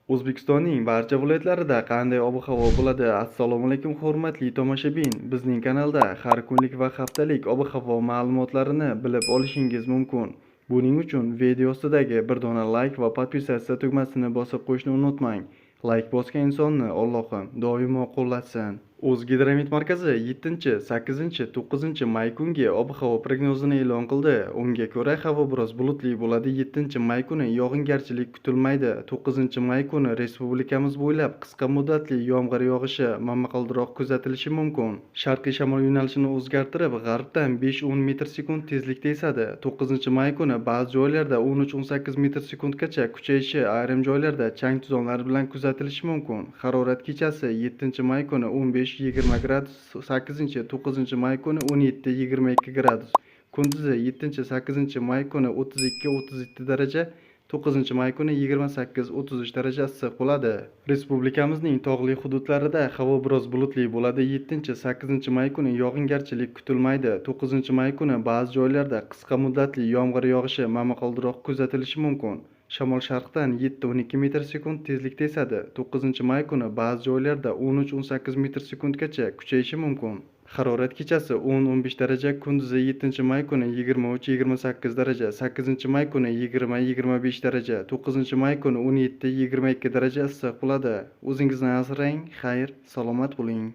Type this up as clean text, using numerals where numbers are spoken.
O'zbekistonning barcha viloyatlarida qanday ob-havo bo'ladi? Assalomu alaykum, hurmatli tomoshabin. Bizning kanalda har kunlik va haftalik ob-havo ma'lumotlarini bilib olishingiz mumkin. Buning uchun video ostidagi bir dona like va podpisatsiya tugmasini bosib qo'yishni unutmang. Like bosgan insonni Allohim doimo qo'llatsin. O'zgidromet markazi 7, 8, 9 may kungi ob-havo prognozini e'lon qildi. Unga ko'ra, havo biroz bulutli bo'ladi. 7 may kuni yog'ingarchilik kutilmaydi. 9 may kuni respublikamiz bo'ylab qisqa muddatli yomg'ir yog'ishi momaqaldiroq kuzatilishi mumkin. Sharqiy shamol yo'nalishini o'zgartirib, g'arbdan 5-10 metr/sekund tezlikda esadi. 9 may kuni ba'zi joylarda 13-18 metr/sekundgacha kuchayishi, ayrim joylarda chang-to'zonlar bilan kuzatilishi mumkin. Harorat kechasi 7 may kuni 15-20 gradus, 8-9 may kuni 17-22 gradus. Kunduzi 7-8 may kuni 32-37 daraja, 9 may kuni 28-33 daraja issiq bo'ladi. Respublikamizning tog'li hududlarida havo biroz bulutli bo'ladi. 7-8 may kuni yog'ingarchilik kutilmaydi. 9 may kuni ba'zi joylarda qisqa muddatli yomg'ir yog'ishi momaqaldiroq kuzatilishi mumkin. Shamol sharqdan 7-12 metr/sekund tezlikda esadi. 9 may kuni ba'zi joylarda 13-18 metr/sekundgacha kuchayishi mumkin. Harorat kechasi 10-15 daraja, kunduzi 7 may kuni 23-28 daraja, 8 may kuni 20-25 daraja, 9 may kuni 17-22 daraja issiq bo'ladi. O'zingizni asrang, xayr, salomat bo'ling.